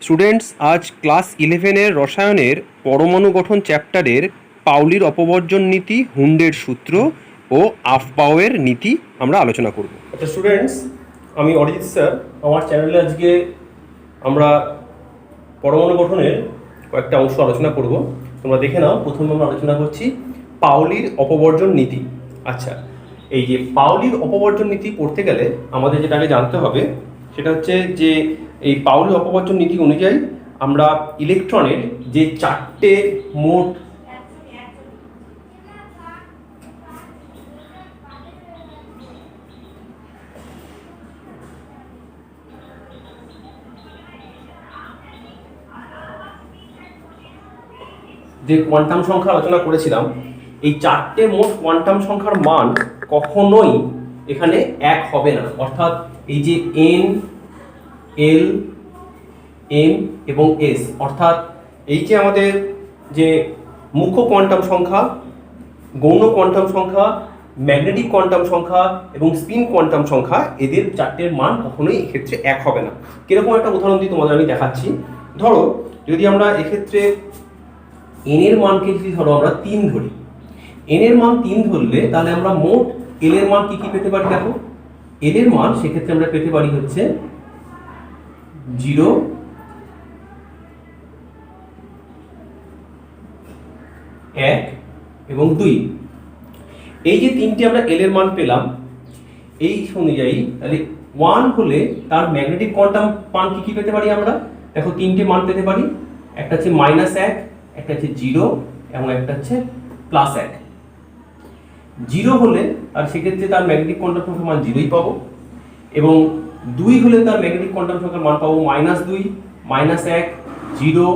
Students, আজ class 11-এর রসায়নের পরমাণু গঠন চ্যাপ্টারের পাউলির অপবর্জন নীতি, হুন্ডের সূত্র ও আফবাউয়ের নীতি আমরা আলোচনা করব। আচ্ছা স্টুডেন্টস, আমি অরিজিৎ স্যার। আমার চ্যানেলে আজকে আমরা পরমাণু গঠনের কয়েকটা অংশ আলোচনা করব। তোমরা দেখে নাও। প্রথমে আমরা আলোচনা করছি পাউলির অপবর্জন নীতি। আচ্ছা, এই যে পাউলির অপবর্জন নীতি পড়তে গেলে আমাদের যেটা আগে জানতে হবে সেটা হচ্ছে যে এই পাউলির অপবর্জন নীতি অনুযায়ী আমরা ইলেকট্রনের যে চারটে মোট যে কোয়ান্টাম সংখ্যা আলোচনা করেছিলাম, এই চারটে মোট কোয়ান্টাম সংখ্যার মান কখনোই এখানে এক হবে না। অর্থাৎ এই যে এন, এল, এম এবং এস, অর্থাৎ এই যে আমাদের যে মুখ্য কোয়ান্টাম সংখ্যা, গৌণ কোয়ান্টাম সংখ্যা, ম্যাগনেটিক কোয়ান্টাম সংখ্যা এবং স্পিন কোয়ান্টাম সংখ্যা, এদের চারটের মান কখনোই এক্ষেত্রে এক হবে না। কিরকম একটা উদাহরণ দিয়ে তোমাদের আমি দেখাচ্ছি। ধরো যদি আমরা এক্ষেত্রে এন এর মানকে যদি ধরো আমরা 3 ধরি, এন এর মান 3 ধরলে তাহলে আমরা মোট এল এর মান কি কি পেতে পারি? দেখো, এল এর মান সেক্ষেত্রে আমরা পেতে পারি হচ্ছে 0, 1 এবং 2। এই যে তিনটে আমরা এল এর মান পেলাম, এই অনুযায়ী তাহলে 1 হলে তার ম্যাগনেটিক কোয়ান্টাম মান কি কি পেতে পারি আমরা? দেখো, তিনটে মান পেতে পারি। একটা হচ্ছে -1, একটা হচ্ছে 0 এবং একটা হচ্ছে +1। 0 হলে আর সেক্ষেত্রে তার ম্যাগনেটিক কোয়ান্টাম সংখ্যার মান 0ই পাবো, এবং 2 হলে তার ম্যাগনেটিক কোয়ান্টাম সংখ্যার মান পাবো -2, -1, 0,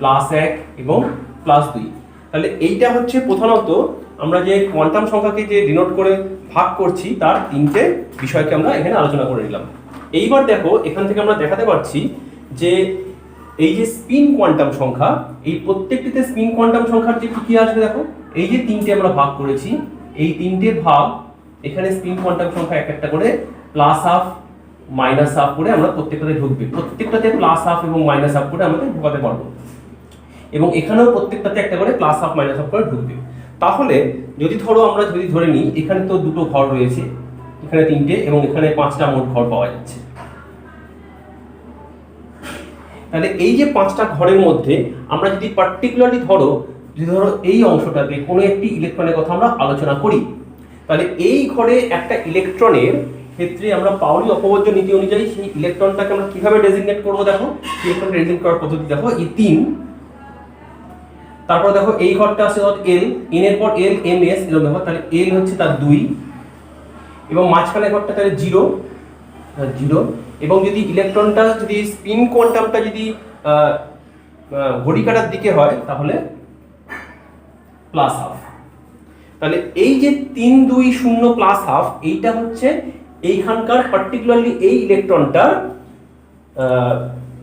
+1 এবং +2। তাহলে এইটা হচ্ছে প্রধানত আমরা যে কোয়ান্টাম সংখ্যাকে যে ডিনোট করে ভাগ করছি তার তিনটে বিষয়কে আমরা এখানে আলোচনা করে নিলাম। এইবার দেখো, এখান থেকে আমরা দেখাতে পারছি যে এই যে স্পিন কোয়ান্টাম সংখ্যা, এই প্রত্যেকটিতে স্পিন কোয়ান্টাম সংখ্যার যে কি আসবে দেখো, এই যে তিনটে আমরা ভাগ করেছি, এই তিনটে ভাগ এখানে স্পিন কোয়ান্টাম সংখ্যা এক একটা করে +1/2, -1/2 করে আমরা প্রত্যেকটাতে ঢুকবে। প্রত্যেকটাতে +1/2 এবং -1/2 করে আমাদের ঢোকাতে পারবো, এবং এখানেও প্রত্যেকটাতে একটা করে +1/2 -1/2 করে ঢুকবে। তাহলে যদি ধরো আমরা যদি ধরে নিই এখানে তো দুটো ঘর রয়েছে, এখানে 3টে এবং এখানে 5টা মোট ঘর পাওয়া যাচ্ছে। তাহলে এই যে 5টা ঘরের মধ্যে আমরা যদি পার্টিকুলারলি ধরো এই অংশটাতে কোনো একটি ইলেকট্রনের কথা আমরা আলোচনা করি, তাহলে এই ঘরে একটা ইলেকট্রনের ক্ষেত্রে আমরা পাউলি অপবর্জন নীতি অনুযায়ী সেই ইলেকট্রনটাকে আমরা কিভাবে ডেজিগনেট করবো? দেখো, ইলেকট্রন ডেজিগনেট করার পদ্ধতি দেখো, এই 3, তারপর দেখো এই ঘরটা আছে এল, এন এর পর এল, এম, এস, এরকম দেখো। তাহলে এল হচ্ছে তার 2, এবং মাঝখানে ঘরটা তাহলে 0, এবং যদি ইলেকট্রনটা যদি স্পিন কোয়ান্টামটা যদি ঘড়ি কাঁটার দিকে হয় তাহলে +1/2। তাহলে এই যে 3, 2, 0, +1/2, এইটা হচ্ছে এইখানকার পার্টিকুলারলি এই ইলেকট্রনটার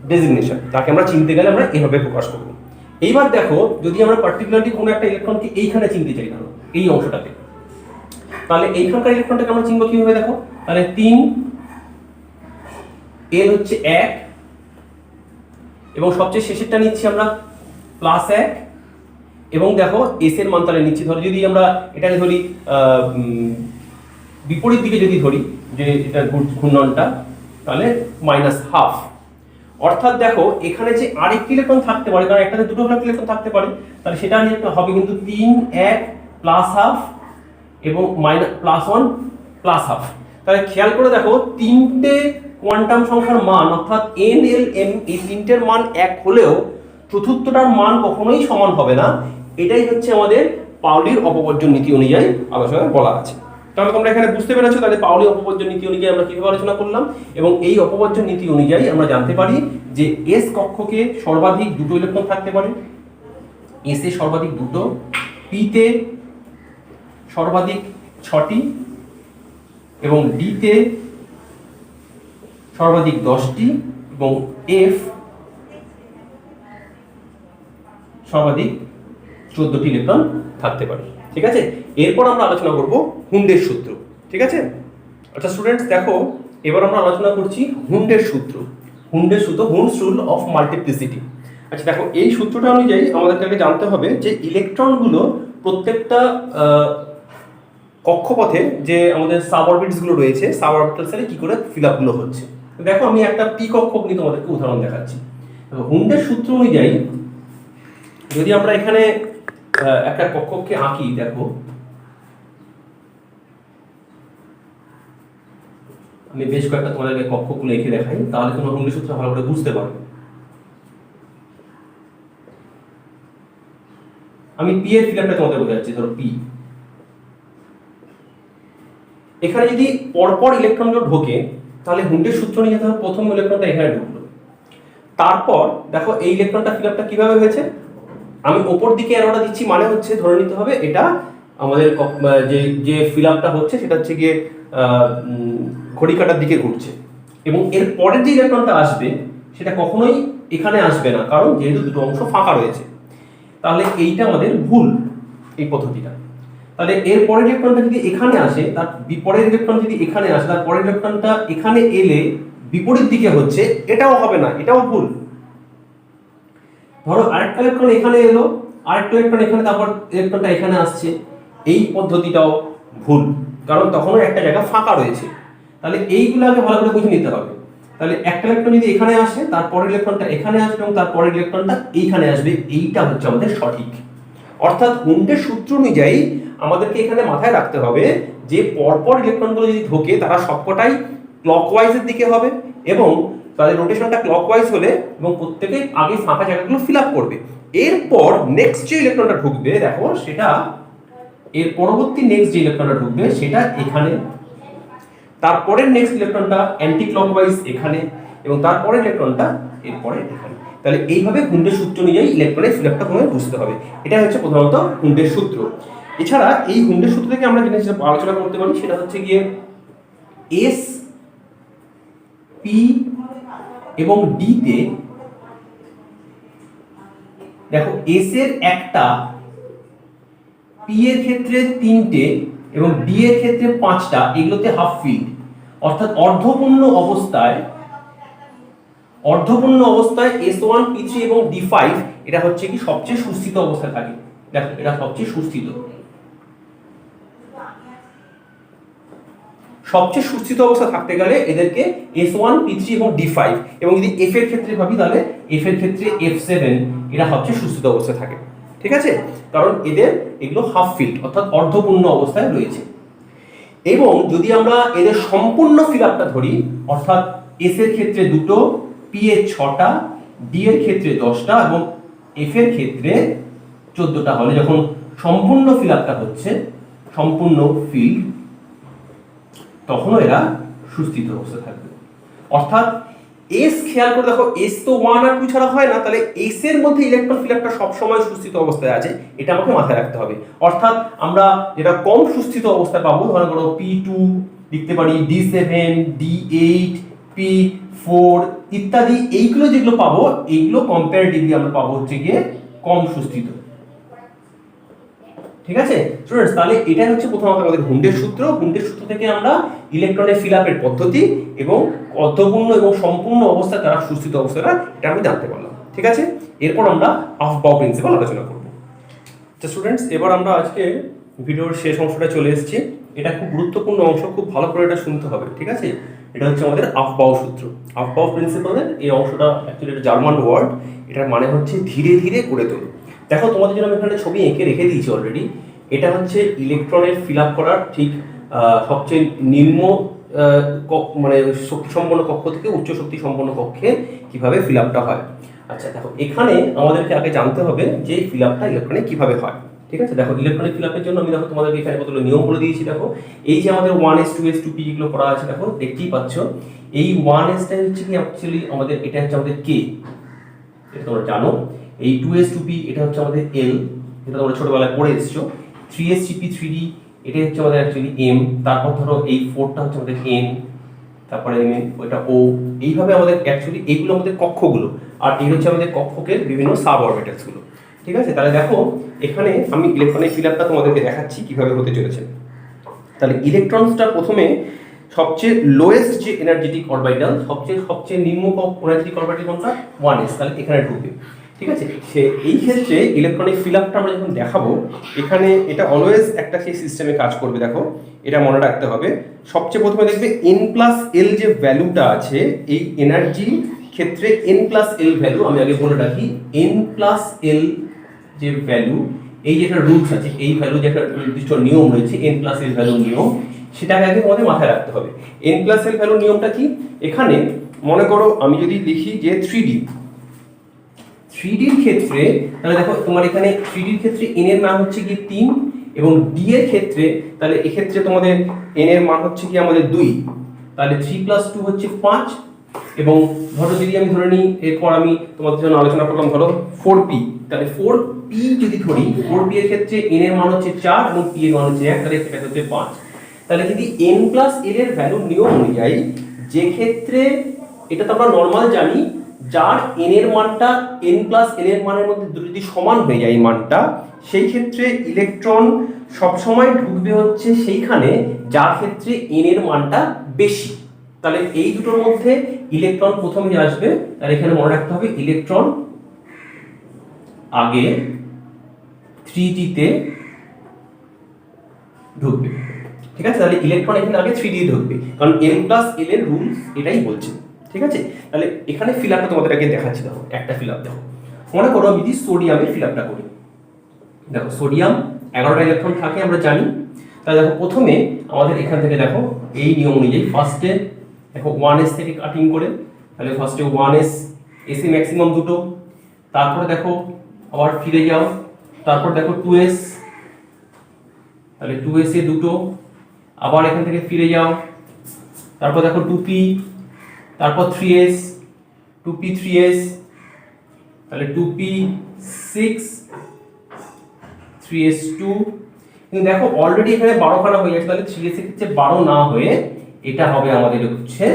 ডেজিগনেশন। তাকে আমরা চিনতে গেলে আমরা এভাবে প্রকাশ করব। এইবার দেখো, যদি আমরা পার্টিকুলারলি কোনো একটা ইলেকট্রনকে এইখানে চিনতে চাই, ধরো এই অংশটাকে, তাহলে এইখানকার ইলেকট্রনটাকে আমরা চিনব কিভাবে? দেখো, তাহলে 3, এল হচ্ছে 1, এবং সবচেয়ে শেষেরটা নিচ্ছি আমরা +1, এবং দেখো এস এর মান তাহলে নিচ্ছি, ধরো যদি আমরা এটাকে ধরি বিপরীত দিকে যদি ধরি যে এটা ঘূর্ণনটা, তাহলে -1/2। অর্থাৎ দেখো, এখানে যে আরেকটি ইলেকট্রন থাকতে পারে, কারণ একটাতে দুটো ইলেকট্রন থাকতে পারে, তাহলে সেটা হবে কিন্তু 3, 1, +1/2 এবং +1, +1/2। তাহলে খেয়াল করে দেখো, তিনটে কোয়ান্টাম সংখ্যার মান অর্থাৎ এন, এল, এম, এই তিনটের মান এক হলেও চতুর্থটার মান কখনোই সমান হবে না। এটাই হচ্ছে আমাদের পাউলির অপবর্জন নীতি অনুযায়ী আলোচনা বলা আছে। তাহলে তোমরা এখানে বুঝতে পেরেছো, তাহলে পাউলি অপবর্জন নীতি অনুযায়ী আমরা কিভাবে আলোচনা করলাম, এবং এই অপবর্জন নীতি অনুযায়ী আমরা জানতে পারি যে এস কক্ষকে সর্বাধিক 2টো ইলেকট্রন থাকতে পারে, এস এ সর্বাধিক 2টো, পি তে সর্বাধিক 6টি, এবং ডি তে সর্বাধিক 10টি, এবং এফ সর্বাধিক 14টি ইলেকট্রন থাকতে পারে। ঠিক আছে, এরপর আমরা আলোচনা করব হুন্ডের সূত্র। ঠিক আছে। আচ্ছা স্টুডেন্টস, দেখো এবার আমরা আলোচনা করছি হুন্ডের সূত্র। হুন্ডের সূত্র, হুন্ডস রুল অফ মাল্টিপ্লিসিটি। আচ্ছা দেখো, এই সূত্রটা অনুযায়ী আমাদেরকে আগে জানতে হবে যে ইলেকট্রনগুলো প্রত্যেকটা কক্ষপথে যে আমাদের সাবঅরবিটসগুলো রয়েছে, সাবঅরবিটালসে কি করে ফিল আপগুলো হচ্ছে। দেখো আমি একটা পি কক্ষক নিয়ে তোমাদেরকে উদাহরণ দেখাচ্ছি। হুন্ডের সূত্র অনুযায়ী যদি আমরা এখানে একটা কক্ষককে আঁকি, দেখো আমি বেশ কয়েকটা তোমাদেরকে কক্ষগুলো এঁকে দেখাই, তাহলে তোমরা হুন্ডের সূত্র ভালো করে বুঝতে পারবে। আমি পি এর ফিগারটা তোমাদের বোঝাচ্ছি। ধরো পি, এখানে যদি পরপর ইলেকট্রনগুলো ঢোকে তাহলে হুন্ডের সূত্র নিয়ে যেতে হবে, প্রথম ইলেকট্রনটা এখানে ঢুকলো, তারপর দেখো এই ইলেকট্রনটা ফিগারটা কিভাবে হয়েছে, আমি ওপর দিকে অ্যারোটা দিচ্ছি, মানে হচ্ছে ধরে নিতে হবে এটা আমাদের যে যে ফিল আপটা হচ্ছে সেটা হচ্ছে গিয়ে ঘড়ি কাঁটার দিকে ঘুরছে, এবং এর পরের যে ইলেকট্রনটা আসবে সেটা কখনোই এখানে আসবে না, কারণ যেহেতু দুটো অংশ ফাঁকা রয়েছে। তাহলে এইটা আমাদের ভুল, এই পদ্ধতিটা। তাহলে এর পরের ইলেকট্রনটা যদি এখানে আসে, তার বিপরীত ইলেকট্রন যদি এখানে আসে, তার পরের ইলেকট্রনটা এখানে এলে বিপরীত দিকে হচ্ছে, এটাও হবে না, এটাও ভুল। ধরো আরেকটা ইলেকট্রন এখানে এলো, আরেকটা ইলেকট্রন এখানে, তারপর ইলেকট্রনটা এখানে আসছে, এই পদ্ধতিটাও ভুল, কারণ তখনও একটা জায়গা ফাঁকা রয়েছে। তাহলে এইগুলো আগে ভালো করে বুঝে নিতে হবে। তাহলে একটা ইলেকট্রন যদি এখানে আসে, তারপরের ইলেকট্রনটা এখানে আসবে এবং তারপরের ইলেকট্রনটা এইখানে আসবে, এইটা হচ্ছে আমাদের সঠিক। অর্থাৎ হুন্ডের সূত্র অনুযায়ী আমাদেরকে এখানে মাথায় রাখতে হবে যে পরপর ইলেকট্রনগুলো যদি ঢোকে তারা সবকটাই ক্লকওয়াইজের দিকে হবে, এবং তাদের রোটেশনটা ক্লকওয়াইজ হলে এবং প্রত্যেকে আগে ফাঁকা জায়গাগুলো ফিল আপ করবে। এরপর নেক্সট যে ইলেকট্রনটা ঢুকবে, দেখো সেটা এর পরবর্তী নেক্সট যে ইলেকট্রনটা ঢুকবে সেটা এখানে, তারপরের নেক্সট ইলেকট্রনটা অ্যান্টি ক্লকওয়াইজ এখানে, এবং তারপরের ইলেকট্রনটা এরপরে এখানে। তাহলে এইভাবে হুন্ডের সূত্র অনুযায়ী ইলেকট্রনের ফিল আপটা তোমায় বুঝতে হবে। এটা হচ্ছে প্রধানত হুন্ডের সূত্র। এছাড়া এই হুন্ডের সূত্র থেকে আমরা জিনিস আলোচনা করতে পারি সেটা হচ্ছে গিয়ে এস, পি এবং ডি তে, দেখো এস এর একটা, পি এর ক্ষেত্রে তিনটে এবং ডি এর ক্ষেত্রে পাঁচটা, এগুলোতে হাফ ফিল্ড, অর্থাৎ অর্ধপূর্ণ অবস্থায় S1, P3 এবং D5 এটা হচ্ছে কি সবচেয়ে সুস্থিত অবস্থায় থাকে। দেখো এটা সবচেয়ে সুস্থিত অবস্থা থাকতে গেলে এদেরকে S1, P3 এবং D5, এবং যদি F এর ক্ষেত্রে ভাবি তাহলে F এর ক্ষেত্রে F7 এটা সবচেয়ে সুস্থিত অবস্থায় থাকে। ঠিক আছে, কারণ এগুলো হাফ ফিল্ড অর্থাৎ অর্ধপূর্ণ অবস্থায় রয়েছে। এবং যদি আমরা এদের সম্পূর্ণ ফিল আপটা ধরি, অর্থাৎ এস এর ক্ষেত্রে দুটো, পি এর 6টা, ডি এর ক্ষেত্রে 10টা এবং এফ এর ক্ষেত্রে 14টা হলে যখন সম্পূর্ণ ফিল আপটা হচ্ছে, সম্পূর্ণ ফিল্ড, তখনও এরা সুস্থিত অবস্থায় থাকবে। অর্থাৎ এস, খেয়াল করে দেখো এস তো 1 আর 2 ছাড়া হয় না, তাহলে এস এর মধ্যে ইলেকট্রন ফিল আপটা সবসময় সুস্থিত অবস্থায় আছে, এটা আমাকে মাথায় রাখতে হবে। অর্থাৎ আমরা যেটা কম সুস্থিত অবস্থায় পাবো, ধরো করো P2 লিখতে পারি, D7, D8, P4 ইত্যাদি, এইগুলো যেগুলো পাবো এইগুলো কম্পারেটিভলি আমরা পাবো হচ্ছে গিয়ে কম সুস্থিত। ঠিক আছে স্টুডেন্টস, তাহলে এটা হচ্ছে প্রথমত আমাদের হুন্ডের সূত্র। হুন্ডের সূত্র থেকে আমরা ইলেকট্রনের ফিল আপের পদ্ধতি এবং অর্ধপূর্ণ এবং সম্পূর্ণ অবস্থা তারা সুস্থিত অবস্থাটা এটা আমি জানতে পারলাম। ঠিক আছে, এরপর আমরা আফবাউ প্রিন্সিপাল আলোচনা করব। তো স্টুডেন্টস, এবার আমরা আজকে ভিডিওর শেষ অংশটা চলে এসেছি। এটা খুব গুরুত্বপূর্ণ অংশ, খুব ভালো করে এটা শুনতে হবে। ঠিক আছে, এটা হচ্ছে আমাদের আফবাউ সূত্র, আফবাউ প্রিন্সিপালের এই অংশটা অ্যাকচুয়ালি একটা জার্মান ওয়ার্ড, এটার মানে হচ্ছে ধীরে ধীরে করে তোলো। দেখো তোমাদের জন্য আমি এখানে ছবি এঁকে রেখে দিয়েছি অলরেডি। এটা হচ্ছে ইলেকট্রনের ফিল আপ করার ঠিক সবচেয়ে নিম্ন মানে শক্তি সম্পন্ন কক্ষ থেকে উচ্চ শক্তি সম্পন্ন কক্ষে কিভাবে ফিল আপটা হয়। আচ্ছা দেখো, এখানে আমাদেরকে আগে জানতে হবে যে ফিল আপটা ইলেকট্রনে কিভাবে হয়। ঠিক আছে, দেখো ইলেকট্রনিক ফিল আপের জন্য আমি দেখো তোমাদেরকে এখানে কতগুলো নিয়ম বলে দিয়েছি। দেখো এই যে আমাদের 1s 2s 2p যেগুলো করা আছে, দেখো দেখতেই পাচ্ছ এই 1s টা হচ্ছে কি অ্যাকচুয়ালি আমাদের, এটা হচ্ছে আমাদের k, এটা তোমরা জানো। এই 2s 2p এটা হচ্ছে আমাদের l, যেটা তোমরা ছোটবেলায় পড়ে এসেছো। 3s 3p 3d এটা হচ্ছে আমাদের অ্যাকচুয়ালি m, তারপর ধরো এই 4টা হচ্ছে আমাদের n, তারপরে ওইটা ও, এইভাবে আমাদের অ্যাকচুয়ালি এইগুলো আমাদের কক্ষগুলো, আর এই হচ্ছে আমাদের কক্ষকের বিভিন্ন সাব অরবিটালস গুলো। ঠিক আছে, তাহলে দেখো এখানে আমি ইলেকট্রনের ফিল আপটা তোমাদেরকে দেখাচ্ছি কিভাবে হতে চলেছে। তাহলে ইলেকট্রনসটা প্রথমে সবচেয়ে লোয়েস্ট যে এনার্জেটিক অরবিটাল, সবচেয়ে নিম্ন এনার্জেটিক অরবিটাল কোনটা? 1s, তাহলে এখানে ঢুকবে। ঠিক আছে, সে এই ক্ষেত্রে ইলেকট্রনিক ফিল আপটা আমরা যখন দেখাবো, এখানে এটা অলওয়েজ একটা সেই সিস্টেমে কাজ করবে। দেখো এটা মনে রাখতে হবে, সবচেয়ে প্রথমে দেখবে n+l যে ভ্যালুটা আছে, এই এনার্জি ক্ষেত্রে n+l ভ্যালু, আমি আগে বলে রাখি, n+l যে ভ্যালু, এই যে একটা রুলস আছে, এই ভ্যালু যে একটা নির্দিষ্ট নিয়ম রয়েছে n+l ভ্যালু নিয়ম, সেটাকে আগে তোমাদের মাথায় রাখতে হবে। n+l ভ্যালু নিয়মটা কি? এখানে মনে করো আমি যদি লিখি যে 3Dর ক্ষেত্রে, তাহলে দেখো তোমার এখানে 3Dর ক্ষেত্রে n এর মান হচ্ছে কি 3, এবং d এর ক্ষেত্রে তাহলে এক্ষেত্রে তোমাদের n এর মান হচ্ছে কি আমাদের 2, তাহলে 3+2 হচ্ছে 5। এবং ধরো যদি আমি ধরে নিই, এরপর আমি তোমাদের জন্য আলোচনা করলাম ধরো 4p, তাহলে 4p যদি ধরি, 4p এর ক্ষেত্রে n এর মান হচ্ছে 4 এবং p এর মান হচ্ছে 1, তাহলে এটা হচ্ছে 5। তাহলে যদি n+l এর ভ্যালু নিয়ম অনুযায়ী, যে ক্ষেত্রে এটা তো আমরা নরমাল জানি, যার n এর মানটা n+l এর মানের মধ্যে যদি সমান হয়ে যায় এই মানটা, সেই ক্ষেত্রে ইলেকট্রন সবসময় ঢুকবে হচ্ছে সেইখানে যার ক্ষেত্রে n এর মানটা বেশি। তাহলে এই দুটোর মধ্যে ইলেকট্রন প্রথমে আসবে, তাহলে এখানে মনে রাখতে হবে ইলেকট্রন আগে 3D তে ঢুকবে। ঠিক আছে, তাহলে ইলেকট্রন এখানে আগে 3D ঢুকবে, কারণ n+l এর রুলস এটাই বলছে। ঠিক আছে, তাহলে এখানে ফিল আপটা তোমাদের আগে দেখাচ্ছি। দেখো একটা ফিল আপ দেখো, মনে করো আমি যদি সোডিয়ামের ফিল আপটা করি। দেখো সোডিয়াম 11টা ইলেকট্রন থাকে আমরা জানি। তাহলে দেখো প্রথমে আমাদের এখান থেকে দেখো এই নিয়ম অনুযায়ী ফার্স্টে দেখো 1s থেকে কাটিং করে, তাহলে ফার্স্টে 1s, এসি ম্যাক্সিমাম দুটো, তারপরে দেখো আবার ফিরে যাও, তারপর দেখো 2s, তাহলে 2s এ দুটো, আবার এখান থেকে ফিরে যাও, তারপর দেখো 2p, তারপর 3s, 2p 3s, তাহলে 2p 6, 3s 2। কিন্তু দেখো অলরেডি এখানে 12খানা হয়ে গেছে, তাহলে 3s এর ক্ষেত্রে 12 না হয়ে এটা হবে আমাদের হচ্ছে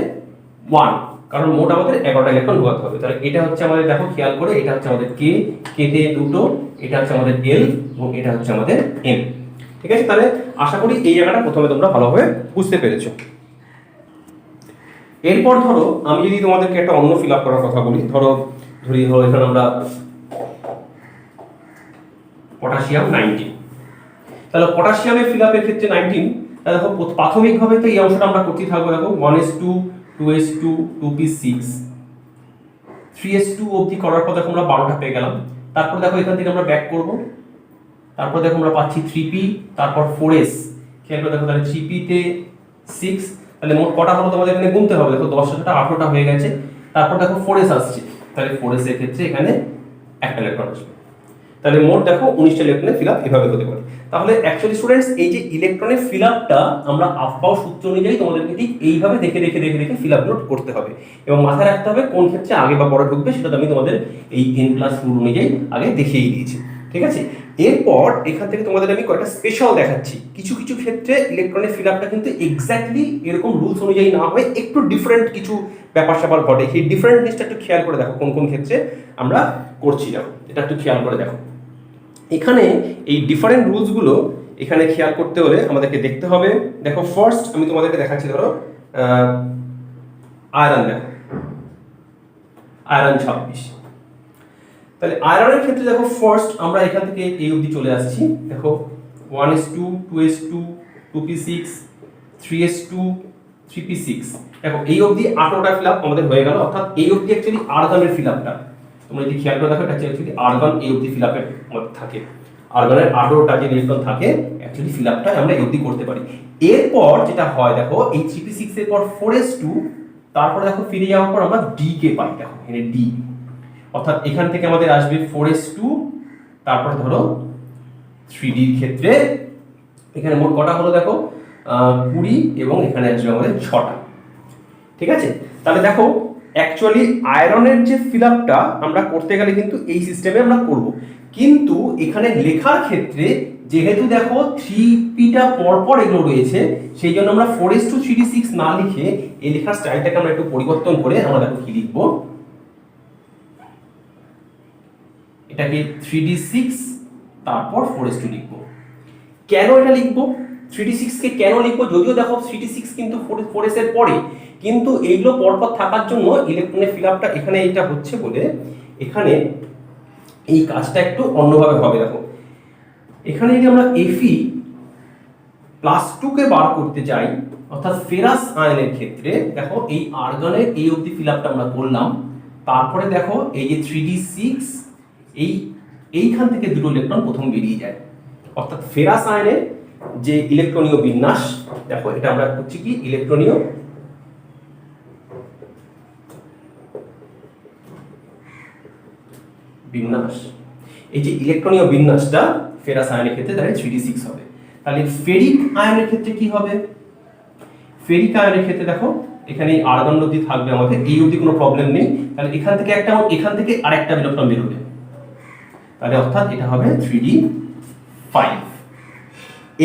1, কারণ মোট আমাদের 11টা ইলেকট্রন ঢোকাতে হবে। তাহলে এটা হচ্ছে আমাদের, দেখো খেয়াল করে, এটা হচ্ছে আমাদের k, k তে দুটো, এটা হচ্ছে আমাদের l, এবং এটা হচ্ছে আমাদের m। ঠিক আছে, তাহলে আশা করি এই জায়গাটা প্রথমে তোমরা ভালোভাবে বুঝতে পেরেছো। এরপর ধরো আমি যদি তোমাদেরকে একটা অন্য ফিল আপ করার কথা বলি, ধরো এখানে আমরা পটাশিয়াম 19, তাহলে পটাশিয়ামের ফিল আপের ক্ষেত্রে 19, তাহলে দেখো প্রাথমিকভাবে তো এই অংশটা আমরা করতেই থাকবো। দেখো 1s2, 2s2, 2p6, 3s2 অবধি করার পর দেখো আমরা 12টা পেয়ে গেলাম। তারপর দেখো এখান থেকে আমরা ব্যাক করব, তারপর দেখো আমরা পাচ্ছি 3p, তারপর 4s, খেয়াল করে দেখো, তাহলে 3p তে 6, তাহলে মোট কটা হলো তোমাদের এখানে গুনতে হবে। দেখো 10 টা 18টা হয়ে গেছে। তারপর দেখো 4s আসছে, তাহলে 4s এর ক্ষেত্রে এখানে একটা ইলেকট্রন আসবে, তাহলে মোট দেখো 19টা ইলেকট্রনের ফিল আপ এভাবে হতে পারে। তাহলে অ্যাকচুয়ালি স্টুডেন্টস, এই যে ইলেকট্রনের ফিল আপটা আমরা আফবাও সূত্র অনুযায়ী তোমাদেরকে ঠিক এইভাবে দেখে ফিল আপ নোট করতে হবে, এবং মাথায় রাখতে হবে কোন ক্ষেত্রে আগে বা পরে ঢুকবে, সেটা তো আমি তোমাদের এই n+ রুল অনুযায়ী আগে দেখিয়ে দিয়েছি। ঠিক আছে, এরপর এখান থেকে তোমাদের আমি কয়েকটা স্পেশাল দেখাচ্ছি। কিছু কিছু ক্ষেত্রে ইলেকট্রনের ফিল আপটা কিন্তু এক্স্যাক্টলি এরকম রুলস অনুযায়ী না হয়, একটু ডিফারেন্ট কিছু ব্যাপার স্যাপার ঘটে। সেই ডিফারেন্ট জিনিসটা একটু খেয়াল করে দেখো কোন কোন ক্ষেত্রে আমরা করছি। দেখো এটা একটু খেয়াল করে দেখো, এখানে এই ডিফারেন্ট রুলসগুলো এখানে খেয়াল করতে হলে আমাদেরকে দেখতে হবে। দেখো ফার্স্ট আমি তোমাদেরকে দেখাচ্ছি, ধরো আয়রন, দেখো আয়রন 26, তাহলে আয়রনের ক্ষেত্রে দেখো ফার্স্ট আমরা এখান থেকে এই অবধি চলে আসছি। দেখো 1s2, 2s2, 2p6, 3s2, 3p6, দেখো এই অবধি 18টা ফিল আপ আমাদের হয়ে গেল। অর্থাৎ এই অবধি অ্যাকচুয়ালি আর্গনের ফিল আপটা তোমরা যদি খেয়াল করে দেখো, এটা অ্যাকচুয়ালি আর্গন এই অবধি ফিল আপের মধ্যে থাকে। আর্গনের 18টা যে ইলেকট্রন থাকে, অ্যাকচুয়ালি ফিল আপটা আমরা এই অবধি করতে পারি। এরপর যেটা হয় দেখো, এই 3p6 এর পর 4s2, তারপর দেখো ফিরে যাওয়ার পর আমরা d কে পাই। দেখো এখানে d, অর্থাৎ এখান থেকে আমাদের আসবে 4s2, তারপর ধরো 3d এর ক্ষেত্রে এখানে মোট কটা হলো দেখো 20, এবং এখানে আসবে আমাদের 6টা। ঠিক আছে, তাহলে দেখো অ্যাকচুয়ালি আয়রনের যে ফিল আপটা আমরা করতে গেলে কিন্তু এই সিস্টেমে আমরা করব, কিন্তু এখানে লেখার ক্ষেত্রে যেহেতু দেখো 3pটা পরপর এগুলো রয়েছে, সেই জন্য আমরা 4s2 3d6 না লিখে এই লেখার স্টাইলটাকে আমরা একটু পরিবর্তন করে আমরা দেখো কি লিখবো, এটাকে 3d6 তারপর 4s2 লিখবো। কেন এটা লিখবো? 3d6 কে কেন লিখবো, যদিও দেখো 3d6 কিন্তু 4s এর পরে, কিন্তু এইগুলো পরপর থাকার জন্য ইলেকট্রনের ফিল আপটা এখানে এইটা হচ্ছে বলে এখানে এই কাজটা একটু অন্যভাবে হবে। দেখো এখানে যদি আমরা Fe+2 কে বার করতে যাই, অর্থাৎ ফেরাস আয়নের ক্ষেত্রে দেখো এই আর্গনের এই অবধি ফিল আপটা আমরা করলাম, তারপরে দেখো এই যে 3d6 এইখান থেকে দুটো ইলেকট্রন প্রথম বেরিয়ে যায়, অর্থাৎ ফেরাস আয়নের যে ইলেকট্রনীয় বিন্যাস, দেখো এটা আমরা করছি কি ইলেকট্রনীয় বিন্যাস, এই যে ইলেকট্রনীয় বিন্যাসটা ফেরাস আয়নের ক্ষেত্রে তাহলে 3d6 হবে। তাহলে ফেরিক আয়নের ক্ষেত্রে কি হবে, ফেরিক আয়নের ক্ষেত্রে দেখো এখানে আর্গন অবধি থাকবে আমাদের, এই অবধি কোনো প্রবলেম নেই, তাহলে এখান থেকে একটা এখান থেকে আরেকটা ইলেকট্রন বের হবে, তাহলে অর্থাৎ এটা হবে 3d5।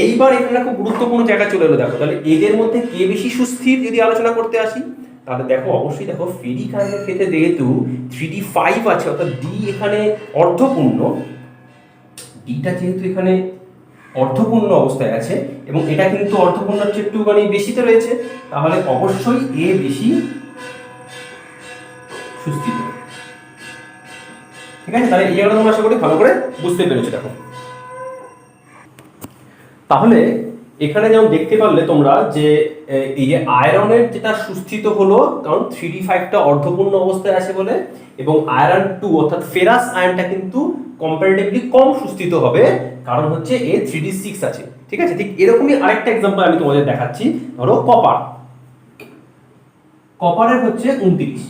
এইবার এখানে খুব গুরুত্বপূর্ণ জায়গা চলে এলো, দেখো তাহলে এদের মধ্যে কে বেশি সুস্থির যদি আলোচনা করতে আসি, তাহলে দেখো অবশ্যই দেখো ফেরিক আয়নের ক্ষেত্রে যেহেতু 3d5 আছে, অর্থাৎ ডি এখানে অর্ধপূর্ণ, ডিটা যেহেতু এখানে অর্ধপূর্ণ অবস্থায় আছে এবং এটা কিন্তু অর্ধপূর্ণের চেয়ে একটুখানি বেশিতে রয়েছে, তাহলে অবশ্যই এ বেশি সুস্থিত। ঠিক আছে, তাহলে এই জায়গাটা তোমরা আশা করি ভালো করে বুঝতে পেরেছো। দেখো তাহলে এখানে যেমন দেখতে পারলে তোমরা যে এই যে আয়রনের যেটা সুস্থিত হলো, কারণ 3d5টা অর্ধপূর্ণ অবস্থায় আছে বলে, এবং আয়রন 2 অর্থাৎ ফেরাস আয়নটা কিন্তু কম্পারেটিভলি কম সুস্থিত হবে, কারণ হচ্ছে এ 3d6 আছে। ঠিক আছে, ঠিক এরকমই আরেকটা एग्जांपल আমি তোমাদের দেখাচ্ছি। ধরো কপারের হচ্ছে 29,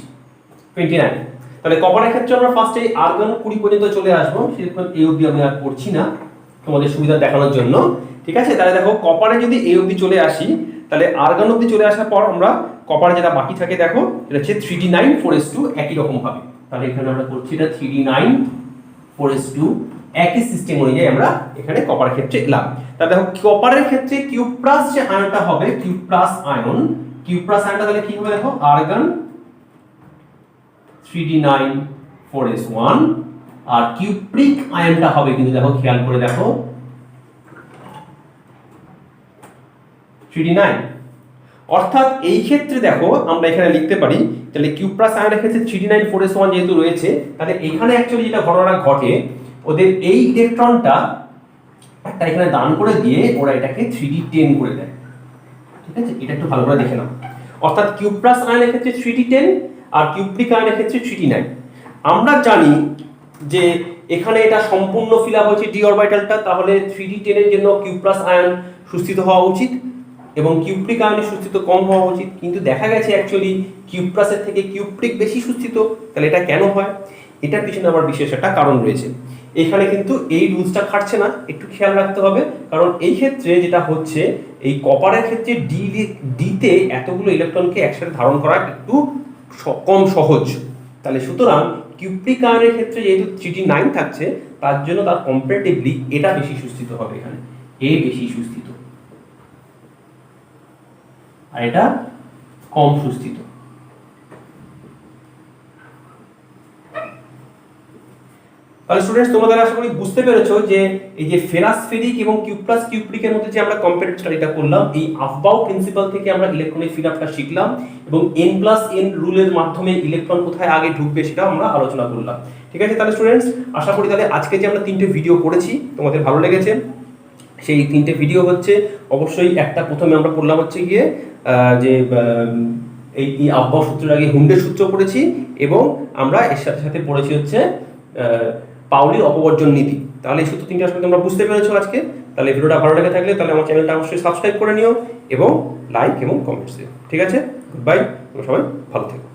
তাহলে কপারের ক্ষেত্রে আমরা ফার্স্টে আর্গন 20 পর্যন্ত চলে আসবো, সেরকম এই অবধি আমি আর পড়ছি না তোমাদের সুবিধা দেখানোর জন্য। ঠিক আছে, তাহলে দেখো কপারে যদি এই অবধি চলে আসি, তাহলে আর্গন অবধি চলে আসার পর আমরা কপারে যেটা বাকি থাকে দেখো এটা হচ্ছে 3d9 4s2 একই রকম ভাবে, তাহলে এখানে আমরা করছি এটা 3d9 4s2 একই সিস্টেম অনুযায়ী আমরা এখানে কপারের ক্ষেত্রে এলাম। তাহলে দেখো কপারের ক্ষেত্রে কিউ প্লাস যে আয়নটা হবে, কিউ প্লাস আয়নটা তাহলে কি হবে, দেখো আর্গন 3d9 4s1, আর কিউপ্রিক আয়নটা হবে কিন্তু দেখো খেয়াল করে দেখো 3d9, অর্থাৎ এই ক্ষেত্রে দেখো আমরা এখানে লিখতে পারি তাহলে কিউ প্লাস আয়নের ক্ষেত্রে 3d9 4s1 যেহেতু রয়েছে, তাহলে এখানে অ্যাকচুয়ালি যেটা ঘটনা ঘটে, ওদের এই ইলেকট্রনটা একটা এখানে দান করে দিয়ে ওরা এটাকে 3d10 করে দেয়। ঠিক আছে, এটা একটু ভালো করে দেখে নাও, অর্থাৎ কিউ প্লাস আয়নের ক্ষেত্রে 3d10 আর কিউপ্রিক আয়নের ক্ষেত্রে 3d9। আমরা জানি যে এখানে এটা সম্পূর্ণ ফিল আপ হচ্ছে ডি অরবিটালটা, তাহলে 3d10 এর জন্য কিউ প্লাস আয়ন সুস্থিত হওয়া উচিত এবং কিউপ্রিক আয়নের সুস্থিত কম হওয়া উচিত, কিন্তু দেখা গেছে অ্যাকচুয়ালি কিউ প্লাসের থেকে কিউপ্রিক বেশি সুস্থিত। তাহলে এটা কেন হয়, এটার পিছনে আবার বিশেষ একটা কারণ রয়েছে। এখানে কিন্তু এই রুলসটা খাটছে না, একটু খেয়াল রাখতে হবে, কারণ এই ক্ষেত্রে যেটা হচ্ছে এই কপারের ক্ষেত্রে ডিতে এতগুলো ইলেকট্রনকে একসাথে ধারণ করা একটু কম সহজ। তাহলে সুতরাং কিউপ্রিক আয়নের ক্ষেত্রে যেহেতু 3d9 থাকছে, তার জন্য তার কম্পারেটিভলি এটা বেশি সুস্থিত হবে, এখানে এ বেশি সুস্থিত আর এটা কম সুস্থিত। তাহলে স্টুডেন্টস তোমরা আশা করি বুঝতে পেরেছো যে এই যে ফেরাস ফেরিক এবং কিউ প্লাস কিউপ্রিকের মধ্যে যে আমরা কম্পারেটিভ স্টাডিটা করলাম, এই আফবাউ প্রিন্সিপাল থেকে আমরা ইলেকট্রনিক ফিল আপটা শিখলাম এবং n+n রুলের মাধ্যমে ইলেকট্রন কোথায় আগে ঢুকবে সেটাও আমরা আলোচনা করলাম। ঠিক আছে, তাহলে স্টুডেন্টস আশা করি তাহলে আজকে যে আমরা 3টে ভিডিও করেছি তোমাদের ভালো লেগেছে। সেই 3টে ভিডিও হচ্ছে অবশ্যই একটা প্রথমে আমরা পড়লাম হচ্ছে গিয়ে যে এই আফবাউ সূত্রের আগে হুন্ডের সূত্র পড়েছি এবং আমরা এর সাথে সাথে পড়েছি হচ্ছে পাউলির অপবর্জন নীতি। তাহলে এই সূত্র 3টে আসলে তোমরা বুঝতে পেরেছো আজকে। তাহলে ভিডিওটা ভালো লেগে থাকলে তাহলে আমার চ্যানেলটা অবশ্যই সাবস্ক্রাইব করে নিও এবং লাইক এবং কমেন্টস দিও। ঠিক আছে, গুড বাই, তোমরা সবাই ভালো থেকো।